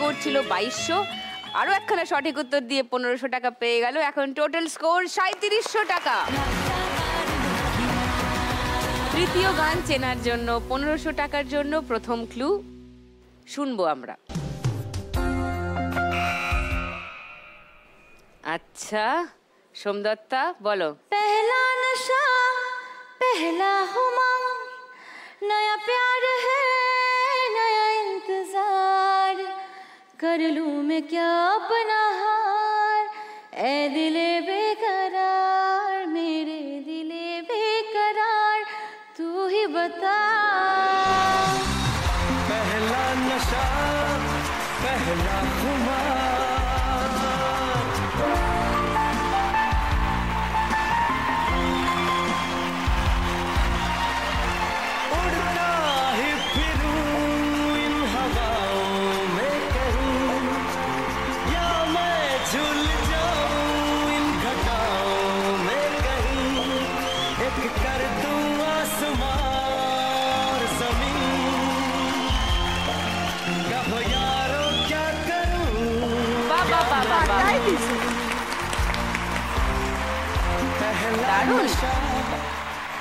Score ছিল 2200, আরো একখানা সঠিক উত্তর দিয়ে 1500 টাকা পেয়ে গেল। এখন টোটাল স্কোর 3700 টাকা। তৃতীয় গান চেনার জন্য 1500 টাকার জন্য প্রথম ক্লু শুনবো আমরা। আচ্ছা সোমদত্তা বলো। पहला नशा पहला उमंग नया प्यार है नया इंतजार कर लूं मैं क्या अपना हार ए दिले बेकरार मेरे दिले बेकरार तू ही बता। पहला नशा पहला खुमार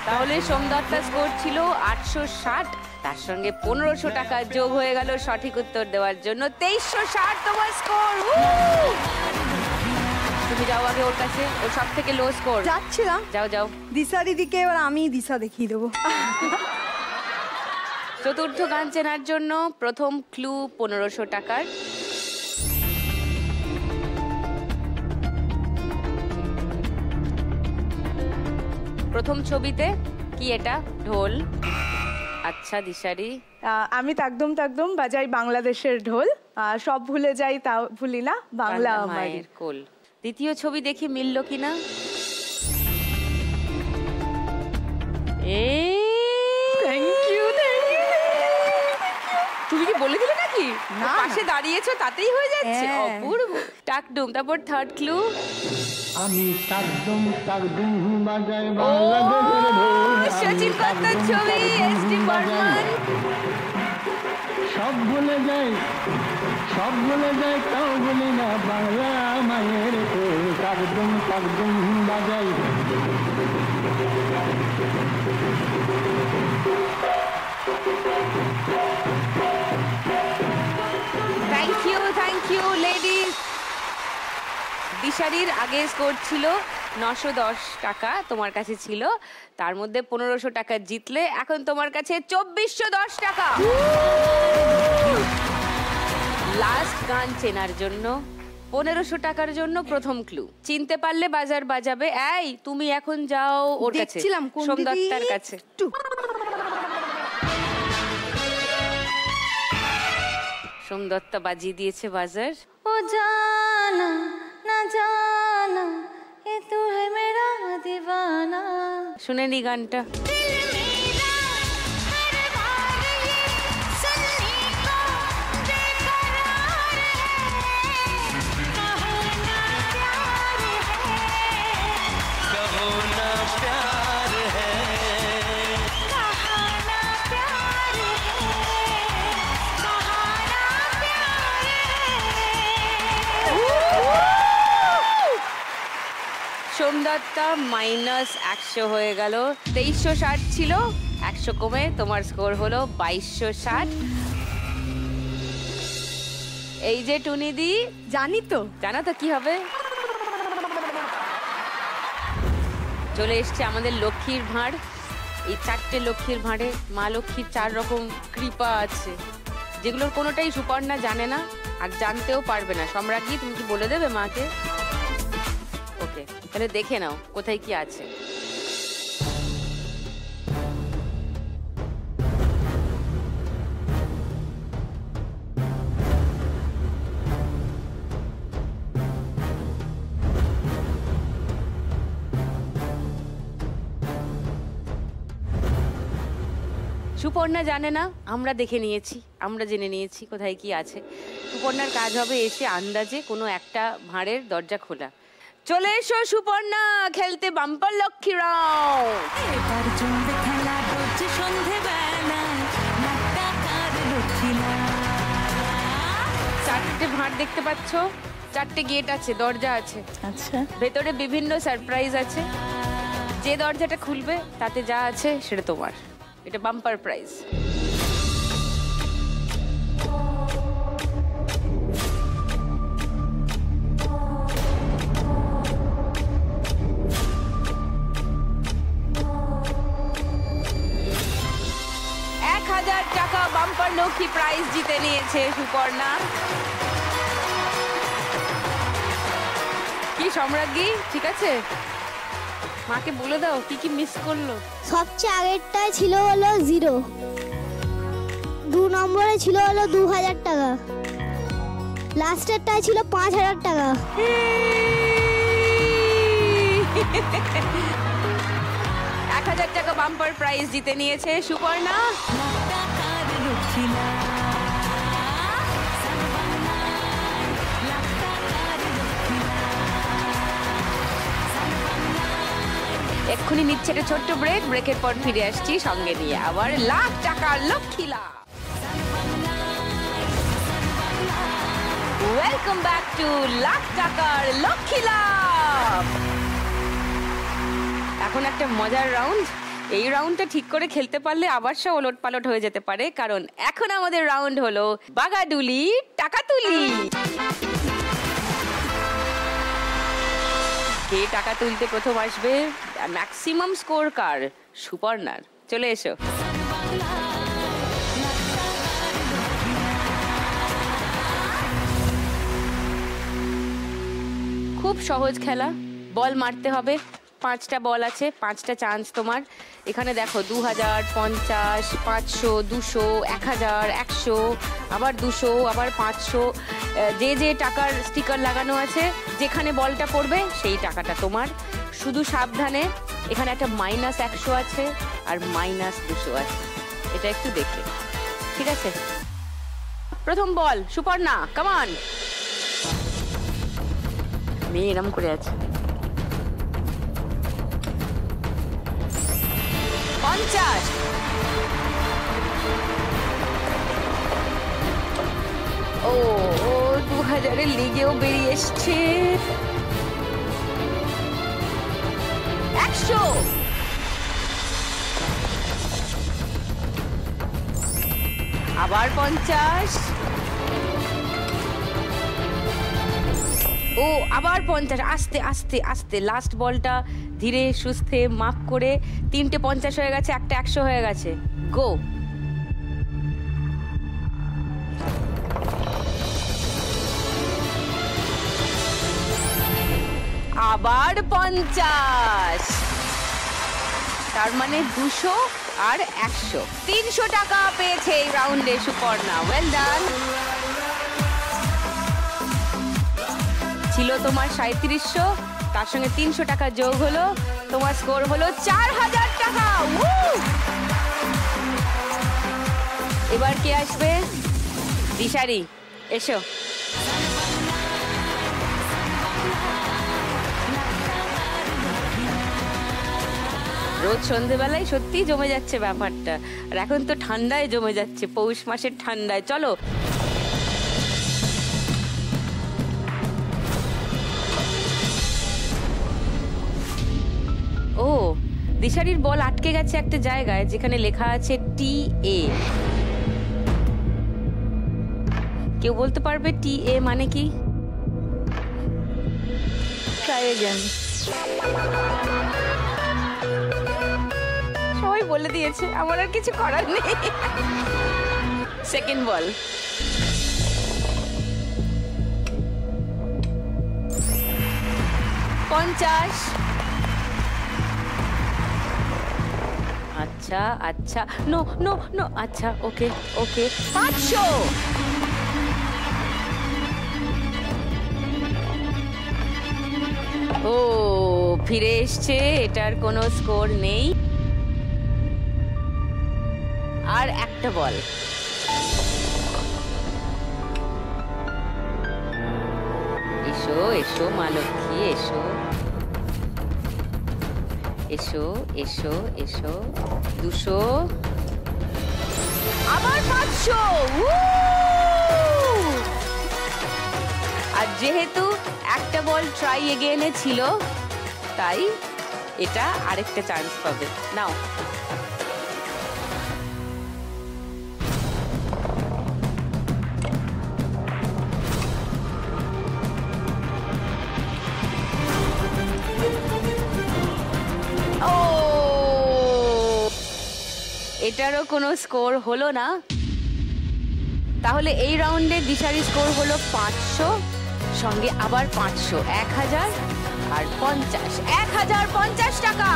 তাহলে সোমদত্তা স্কোর ছিল 860, তার সঙ্গে 1500 টাকা যোগ হয়ে গেল সঠিক উত্তর দেওয়ার জন্য 2360 তোমার স্কোর। তুমি যাও আগে ওর কাছে, ওর সব থেকে লো স্কোর। যাচ্ছিলাম, যাও যাও। দিশা দিদিকে এবার আমি দিশা দেখিয়ে দেবো। চতুর্থ গান চেনার জন্য প্রথম ক্লু 1500 টাকার। প্রথম ছবিতে কি এটা? ঢোল। আচ্ছা দিশারি। আমি তাকদম তাকদম বাজাই বাংলাদেশের ঢোল, সব ভুলে যাই তা ভুলি না, বাংলা মায়ের কোল। দ্বিতীয় ছবি দেখি মিলল কিনা। তুমি কি বলে দিলে নাকি? না, পাশে দাঁড়িয়েছো তাতেই হয়ে যাচ্ছে। অপূর্ব। টাকডুম। তারপর থার্ড ক্লু। আমি তাকদম তাকদম বাজাই বাংলাদেশের ঢোল। সচিন দত্তের ছবি, এসডি বর্মন। সব ভুলে যাই তাও বলি না, বাংলা মায়ের কোল। তাকদম তাকদম বাজাই। Thank you ladies. দিশারির আগে স্কোর ছিল 910 টাকা, তোমার কাছে ছিল, তার মধ্যে 1500 টাকা জিতলে এখন তোমার কাছে 2410 টাকা। লাস্ট গান চেনার জন্য 1500 টাকার জন্য প্রথম ক্লু। চিনতে পারলে বাজার বাজাবে। এই তুমি এখন যাও ওর কাছে, সোমদত্তার কাছে। সোমদত্তা বাজিয়ে দিয়েছে বাজার। ও জানা না জানা এ তু হে মেরা দিওয়ানা। শুনে নি গানটা। সোমদত্তা -100 হয়ে গেল। 2360 ছিল, 100 কমে তোমার স্কোর হলো 2260। এই যে টুনিদি, জানি তো, জানো তো কি হবে? চলে এসছে আমাদের লক্ষ্মীর ভাঁড়। এই 4টে লক্ষ্মীর ভাঁড়ে মা লক্ষ্মীর 4 রকম কৃপা আছে, যেগুলোর কোনোটাই সুপর্ণা জানে না আর জানতেও পারবে না। সম্রাজ্ঞী তুমি কি বলে দেবে মাকে? ওকে, তাহলে দেখে নাও কোথায় কি আছে। সুপর্ণা জানে না, আমরা দেখে নিয়েছি, আমরা জেনে নিয়েছি কোথায় কি আছে। সুপর্ণার কাজ হবে এসে আন্দাজে কোনো একটা ভাঁড়ের দরজা খোলা। চলে এসো সুপর্ণা, খেলতে বাম্পার লক্ষ্মী রাউন্ড। এবার চলবে খেলা রোজ সন্ধেবেলায়, নাট্যকার লক্ষ্মীরা। চারটে ভাঁড় দেখতে পাচ্ছ, চারটে গেট আছে, দরজা আছে, আচ্ছা ভেতরে বিভিন্ন সারপ্রাইজ আছে। যে দরজাটা খুলবে তাতে যা আছে সেটা তোমার। এটা বাম্পার প্রাইজ। টাকা বাম্পার লক্ষ্মী প্রাইজ জিতে নিয়েছে সুপর্ণা। কি সম্রাজ্ঞী, ঠিক আছে? মাকে বলে দাও কি কি মিস করলো। সবচেয়ে আগেরটায় ছিল হলো 0, 2 নম্বরে ছিল হলো 2000 টাকা, লাস্টেরটায় ছিল 5000 টাকা। 1000 টাকা বাম্পার প্রাইজ জিতে নিয়েছে সুপর্ণা। এক্ষুনি নিচ্ছে একটা ছোট্ট ব্রেক, ব্রেকের পর ফিরে আসছি সঙ্গে নিয়ে আবার লাখ টাকার লক্ষ্মী লাভ। ওয়েলকাম ব্যাক টু লাখ টাকার লক্ষ্মী লাভ। এখন একটা মজার রাউন্ড। এই রাউন্ডটা ঠিক করে খেলতে পারলে আবার সব ওলট পালট হয়ে যেতে পারে, কারণ এখন আমাদের রাউন্ড হলো বাগাডুলি টাকা তুলি। কে টাকা তুলতে প্রথম আসবে? ম্যাক্সিমাম স্কোর কার? সুপর্ণার। চলে এসো। খুব সহজ খেলা। বল মারতে হবে। 5টা বল আছে, 5টা চান্স তোমার। এখানে দেখো 2000, 50, 500, 200, 1000, 100, আবার 200, আবার 500। যে যে টাকার স্টিকার লাগানো আছে, যেখানে বলটা পড়বে সেই টাকাটা তোমার। শুধু সাবধানে, এখানে একটা -100 আছে আর -200 আছে, এটা একটু দেখে, ঠিক আছে? প্রথম বল সুপর্ণা, কামান। মেয়ে এরম করে আছে। 50। ও 2000-এর লিগেও বেরিয়ে এসছে। 100। আবার 50। ও আবার 50। আস্তে আস্তে আস্তে, লাস্ট বলটা ধীরে সুস্থে মাপ করে। 3টে 50 হয়ে গেছে, একটা 100 হয়ে গেছে। গো। আবার 50। তার মানে 200 আর 100, 300 টাকা পেয়েছে এই রাউন্ডে সুপর্ণা। Well done. ছিল তোমার 3700, তার সঙ্গে 300 টাকা যোগ হলো, তোমার স্কোর হলো 4000 টাকা। এবার কে আসবে? দিশারি, এসো। রোজ সন্ধেবেলায় সত্যি জমে যাচ্ছে ব্যাপারটা, আর এখন তো ঠান্ডায় জমে যাচ্ছে, পৌষ মাসের ঠান্ডায়। চলো ও দিশারির বল আটকে গেছে একটা জায়গায় যেখানে লেখা আছে TA। কেউ বলতে পারবে TA মানে কি? Try again. সবাই বলে দিয়েছে, আমার আর কিছু করার নেই। সেকেন্ড বল। $50। আচ্ছা আচ্ছা, নো নো নো, আচ্ছা ওকে ওকে। 500। ও ফিরে এসছে, এটার কোনো স্কোর নেই। আর একটা বল। এসো এসো মা লক্ষ্মী, এসো এসো এসো এসো। 200। আবার 500। যেহেতু একটা বল ট্রাই এগেইনে ছিল, তাই এটা আরেকটা চান্স পাবে। নাও, এটারও কোনো স্কোর হলো না। তাহলে এই রাউন্ডে দিশারি স্কোর হলো 500, সঙ্গে আবার 500, 1000 আর 50, 1050 টাকা।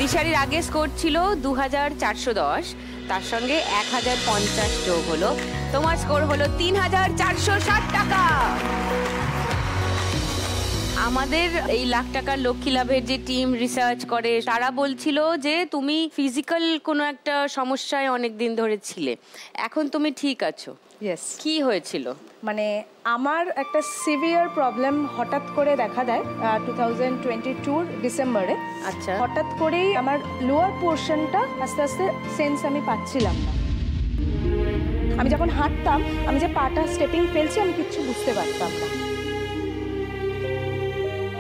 দিশারির আগে স্কোর ছিল 2410, তার সঙ্গে 1050 যোগ হলো, তোমার স্কোর হলো 3460 টাকা। আমাদের এই লাখ টাকার লক্ষ্মী লাভের যে টিম রিসার্চ করে, তারা বলছিল যে তুমি ফিজিক্যাল কোনো একটা সমস্যায় অনেক দিন ধরে ছিলে, এখন তুমি ঠিক আছো। ইয়েস। কি হয়েছিল? মানে আমার একটা সিভিয়ার প্রবলেম হঠাৎ করে দেখা দেয় 2022 ডিসেম্বরে। আচ্ছা। হঠাৎ করেই আমার লোয়ার পোর্শনটা আস্তে আস্তে সেন্স আমি পাচ্ছিলাম না। আমি যখন হাঁটতাম, আমি যে পাটা স্টেপিং ফেলছি আমি কিচ্ছু বুঝতে পারতাম না।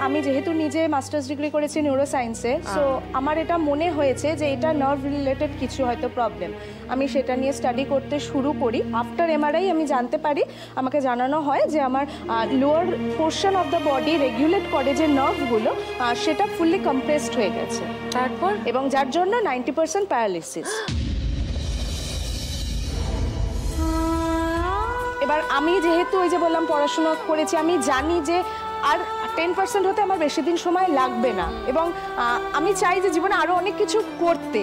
আমি যেহেতু নিজে মাস্টার্স ডিগ্রি করেছি নিউরো সায়েন্সে, সো আমার এটা মনে হয়েছে যে এটা নার্ভ রিলেটেড কিছু হয়তো প্রবলেম। আমি সেটা নিয়ে স্টাডি করতে শুরু করি। আফটার এমআরআই আমি জানতে পারি, আমাকে জানানো হয় যে আমার lower portion of the body regulate করে যে নার্ভগুলো, সেটা ফুললি কম্প্রেসড হয়ে গেছে। তারপর? এবং যার জন্য 90% প্যারালিসিস। এবার আমি যেহেতু ওই যে বললাম পড়াশোনা করেছি, আমি জানি যে আর 10% হতে আমার বেশি দিন সময় লাগবে না, এবং আমি চাই যে জীবনে আরো অনেক কিছু করতে।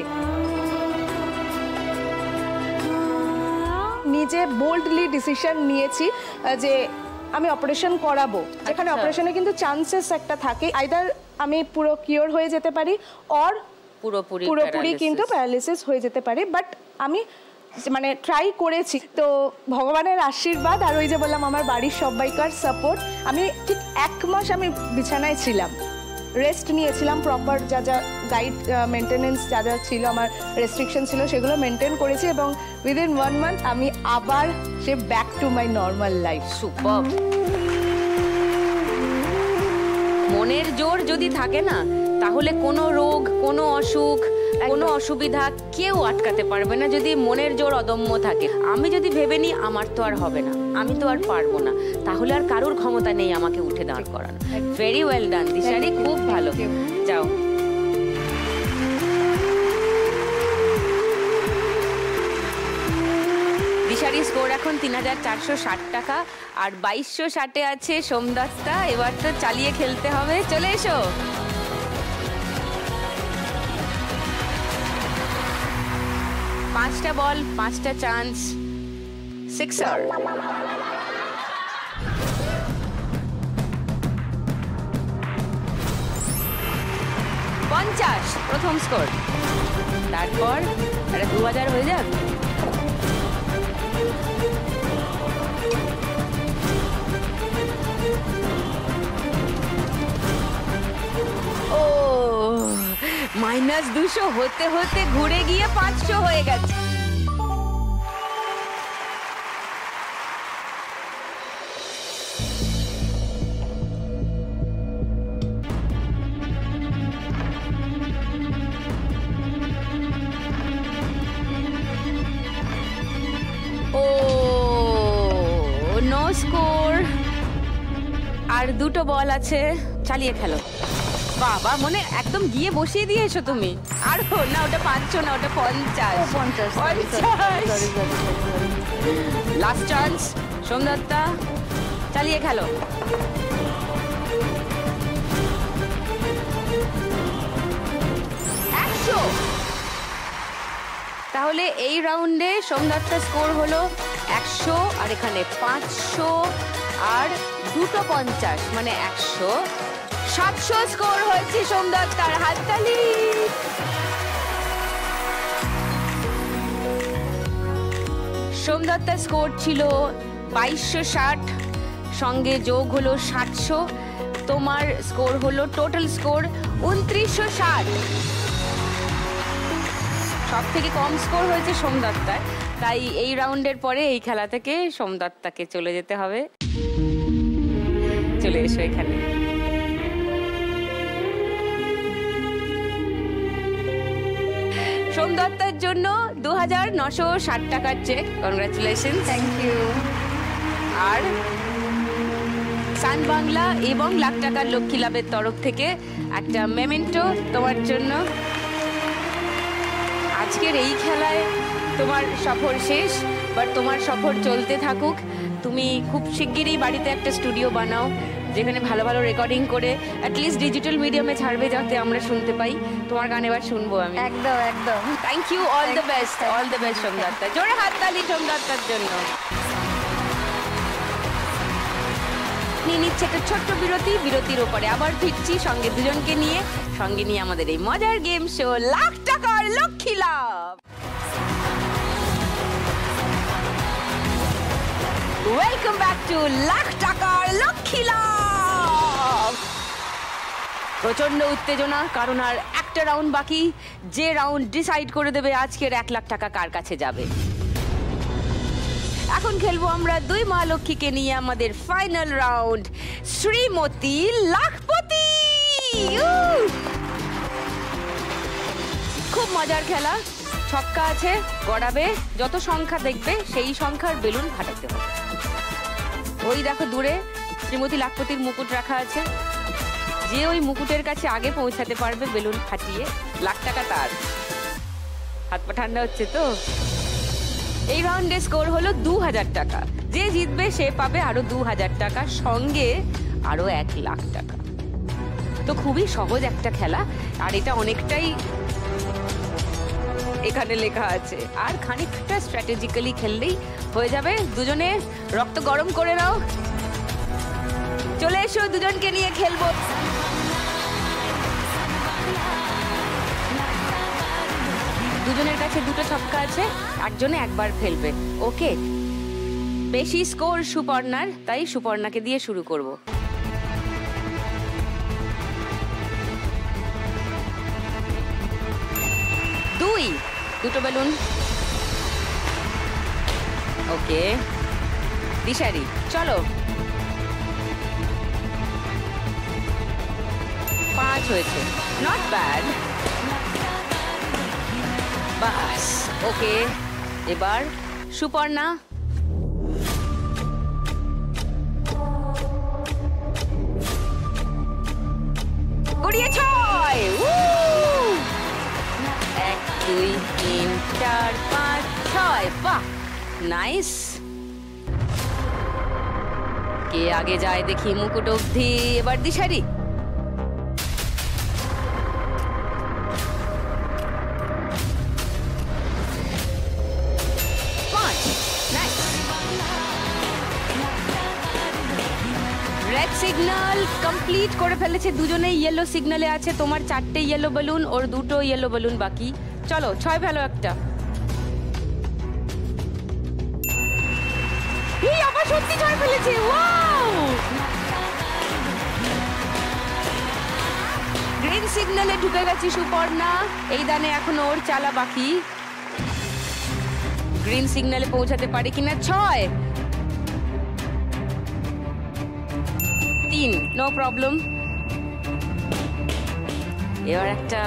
নিজে বোল্ডলি ডিসিশন নিয়েছি যে আমি অপারেশন করাবো, যেখানে অপারেশনে কিন্তু চান্সেস একটা থাকে, আইদার আমি পুরো কিওর হয়ে যেতে পারি অর পুরোপুরি কিন্তু প্যারালিসিস হয়ে যেতে পারে। বাট আমি মানে ট্রাই করেছি, তো ভগবানের আশীর্বাদ আর ওই যে বললাম আমার বাড়ির সবাইকার সাপোর্ট, আমি ঠিক 1 মাস আমি বিছানায় ছিলাম, রেস্ট নিয়েছিলাম, প্রপার যা যা ডায়েট মেনটেনেন্স যা যা ছিল, আমার রেস্ট্রিকশন ছিল, সেগুলো মেনটেন করেছি, এবং উইদিন 1 মান্থ আমি আবার সে back to my normal life. Super. মনের জোর যদি থাকে না, তাহলে কোনো রোগ, কোনো অসুখ, কোনো অসুবিধা কেউ আটকাতে পারবে না, যদি মনের জোর অদম্য থাকে। আমি যদি ভেবে নিই আমার তো আর হবে না, আমি তো আর পারবো না, তাহলে আর কারোর ক্ষমতা নেই আমাকে উঠে দাঁড় করানো। ভেরি ওয়েল ডান দিশারি, খুব ভালো। যাও। দিশারি স্কোর এখন 3460 টাকা, আর 2260 আছে সোমদাসটা। এবার তো চালিয়ে খেলতে হবে, চলে এসো। পাঁচটা বল, 5টা চান্স, সিক্সার। 50 প্রথম স্কোর। তারপর একটা 2000 হয়ে যাক। ও -200 হতে হতে ঘুরে গিয়ে 500 হয়ে গেছে। ও নো স্কোর, আর 2টো বল আছে, চালিয়ে খেলো। বাবা, মনে একদম গিয়ে বসিয়ে দিয়েছো তুমি। আর না, ওটা 500 না, ওটা 50। লাস্ট চান্স সোমদত্তা, চালিয়ে খেলো। 100। তাহলে এই রাউন্ডে সোমদত্তা স্কোর হলো 100, আর এখানে 500 আর 2টো 50, মানে 100। 700 স্কোর হয়েছে সোমদত্তার, হাততালি। সোমদত্তার স্কোর ছিল 2260, সঙ্গে যোগ হলো 700, তোমার স্কোর হলো টোটাল স্কোর 2960। সব থেকে কম স্কোর হয়েছে সোমদত্তার, তাই এই রাউন্ডের পরে এই খেলা থেকে সোমদত্তাকে চলে যেতে হবে। চলে এসো এখানে। সোমদত্তার জন্য 2960 টাকার চেক। কনগ্রাচুলেশন। Thank you. আর সান বাংলা এবং লাখ টাকার লক্ষ্মী লাভের তরফ থেকে একটা মেমেন্টো তোমার জন্য। আজকের এই খেলায় তোমার সফর শেষ, বাট তোমার সফর চলতে থাকুক। তুমি খুব শিগগিরই বাড়িতে একটা স্টুডিও বানাও, যেখানে ভালো ভালো রেকর্ডিং করে অ্যাটলিস্ট ডিজিটাল মিডিয়ামে ছাড়বে, যাতে আমরা শুনতে পাই। তোমার গান এবার শুনবো আমি। একদম একদম। Thank you, all the best, all the best Somdatta. জোরে হাততালি সোমদত্তার জন্য। নিয়ে নিচ্ছে একটা ছোট্ট বিরতি, বিরতির ওপরে আবার ফিরছি সঙ্গে দুজনকে নিয়ে, সঙ্গে নিয়ে আমাদের এই মজার গেম শো লাখ টাকার লক্ষ্মী লাভ। ওয়েলকাম ব্যাক টু লাখ টাকার লক্ষ্মী লাভ। প্রচন্ড উত্তেজনা, কারণ আর একটা রাউন্ড বাকি, যে রাউন্ড ডিসাইড করে দেবে আজকের 1 লাখ টাকা কার কাছে যাবে। এখন খেলবো আমরা দুই মা লক্ষ্মীকে নিয়ে আমাদের ফাইনাল রাউন্ড, শ্রীমতী লাখপতি। খুব মজার খেলা। ছক্কা আছে, গড়াবে, যত সংখ্যা দেখবে সেই সংখ্যার বেলুন ফাটাতে হবে। ওই দেখো দূরে শ্রীমতী লাখপতির মুকুট রাখা আছে, যে ওই মুকুটের কাছে আগে পৌঁছাতে পারবে বেলুন ফাটিয়ে, লাখ টাকা তার। হাত পা ঠান্ডা হচ্ছে তো। এই রাউন্ডে স্কোর হলো 2000 টাকা। যে জিতবে সে পাবে আরো 2000 টাকা, সঙ্গে আরো 1 লাখ টাকা। তো খুবই সহজ একটা খেলা, আর এটা অনেকটাই এখানে লেখা আছে। আর খানিকটা স্ট্র্যাটেজিক্যালি খেললেই হয়ে যাবে। দুজনে রক্ত গরম করে নাও, চলে এসো, দুজনকে নিয়ে খেলবো। দুজনের কাছে দুটো ছক্কা আছে, একজনে একবার ফেলবে। ওকে, বেশি স্কোর সুপর্ণার, তাই সুপর্ণাকে দিয়ে শুরু করব। দুটো বেলুন। ওকে, দিশারি চলো। 5 হয়েছে, নট ব্যাড। বাস, ওকে, এবার সুপর্ণা। গড়িয়ে 6। 1 2 3 4 5 6। বাহ, নাইস। কে আগে যায় দেখি মুকুট অবধি। এবার দিশারি। 5, নাইস। রেড সিগন্যাল কমপ্লিট করে ফেলেছে দুজনেই। ইয়েলো সিগন্যালে আছে। তোমার 4টে ইয়েলো বেলুন, ওর 2টো ইয়েলো বেলুন বাকি। চলো, 6 ভালো একটা। এই আবার সত্যি 6 ফেলেছে। ওয়াও, গ্রিন সিগন্যালে ঢুকে গেছি সুপর্ণা। এই দানে এখন ওর চালা বাকি। গ্রিন সিগন্যালে পৌঁছাতে পারে কিনা। 6 3, নো প্রবলেম। এবার একটা,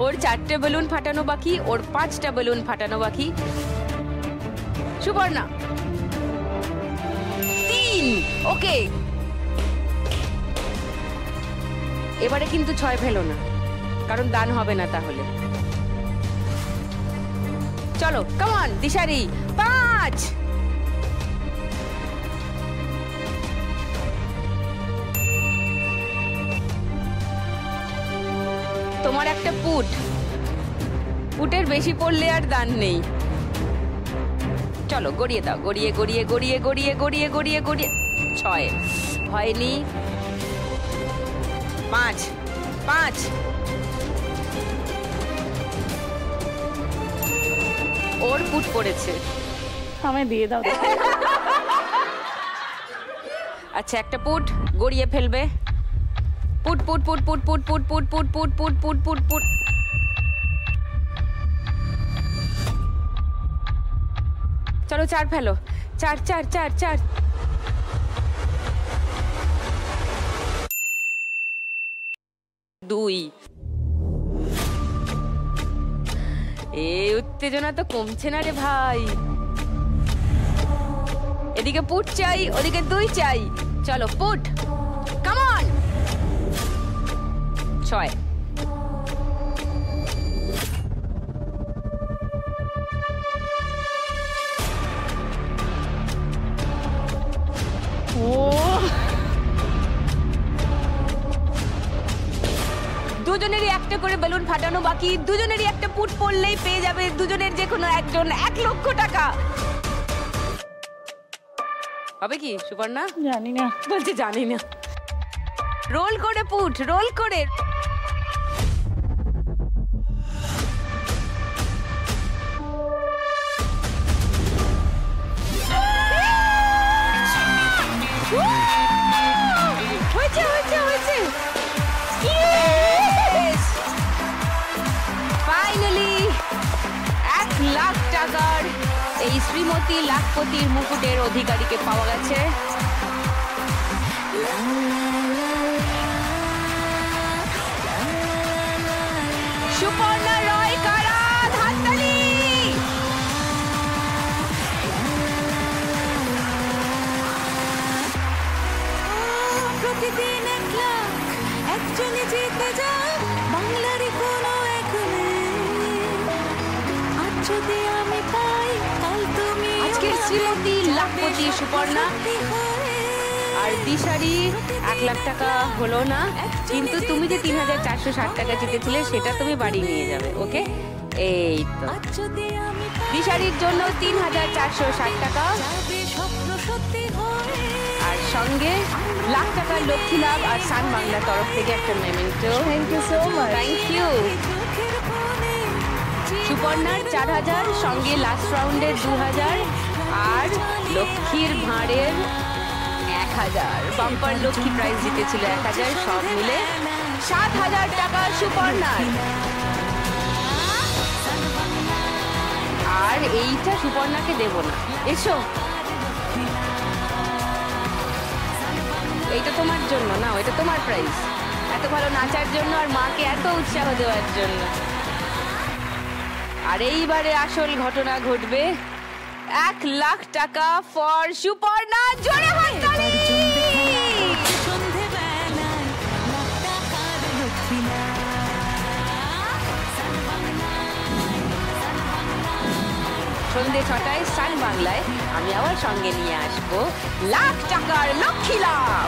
ওর 4টে বেলুন ফাটানো বাকি, ওর 5টা বেলুন ফাটানো বাকি। সুপর্ণা 3, ওকে। এবারে কিন্তু 6 ফেলো না, কারণ দান হবে না তাহলে। চলো, কাম অন দিশারি। 5। তোমার একটা পুটের বেশি পড়লে আর দান নেই। চলো, গড়িয়ে দাও, গড়িয়ে গড়িয়ে গড়িয়ে গড়িয়ে গড়িয়ে গড়িয়ে গড়িয়ে। 6 হয়নি। 5। ওর পুট পড়েছে। আমায় দিয়ে দাও। আচ্ছা, একটা পুট গড়িয়ে ফেলবে। Put put put put put put put put put put put put put. চলো 4 ফেলো, 4 4 4 4। দুই। উত্তেজনা তো কমছে না রে ভাই। এদিকে পুট চাই, ওদিকে 2 চাই। চলো পুট, কাম অন। 6। দুজনেরই একটা করে বেলুন ফাটানো বাকি, দুজনেরই একটা পুট পড়লেই পেয়ে যাবে দুজনের যে কোনো একজন 1 লক্ষ টাকা। হবে কি সুপর্ণা? জানি না। বলছে জানি না। রোল করে পুট, রোল করে। হয়েছে হয়েছে হয়েছে। ফাইনালি 1 লাখ টাকার এই শ্রীমতী লাখপতির মুকুটের অধিকারীকে পাওয়া গেছে। সুপর্ণা রয় কারাত, হাততালি। প্রতিদিন 1 লাখ একজনই জিতে যায় বাংলারই কোনো এক মেয়ে। আজ যদি আমি পাই কাল তুমি আজকের শ্রীমতী লাখপতি সুপর্ণা আর দিশারি 1 লাখ টাকা হলো না, কিন্তু তুমি যে 3460 টাকা জিতেছিলে সেটা তুমি বাড়ি নিয়ে যাবে। ওকে, এই তো আজ যদি আমি দিশারির জন্য 3460 টাকা স্বপ্ন সত্যি হয় আর সঙ্গে লাখ টাকার লক্ষ্মী লাভ আর সান বাংলা তরফ থেকে একটা memento. Thank you so much. Thank you. চোখের কোণে সুপর্ণার 4000, সঙ্গে লাস্ট রাউন্ডের 2000 আর লক্ষ্মীর ভাঁড়ের 1000। বাম্পার লক্ষ্মী প্রাইজ জিতেছিল 1000, সব মিলে 7000 টাকা সুপর্ণার। আর এইটা সুপর্ণাকে দেব না, এসো। এইটা তোমার জন্য না, ওইটা তোমার প্রাইজ। এত ভালো নাচার জন্য আর মাকে এত উৎসাহ দেওয়ার জন্য। আর এইবারে আসল ঘটনা ঘটবে। 1 লাখ টাকা ফর সুপর্ণা। জোরে হাততালি। সন্ধেবেলায় লাখ টাকার লক্ষ্মীরা সন্ধ্যে 6টায় সান বাংলায় আমি আবার সঙ্গে নিয়ে আসবো লাখ টাকার লক্ষ্মী লাভ।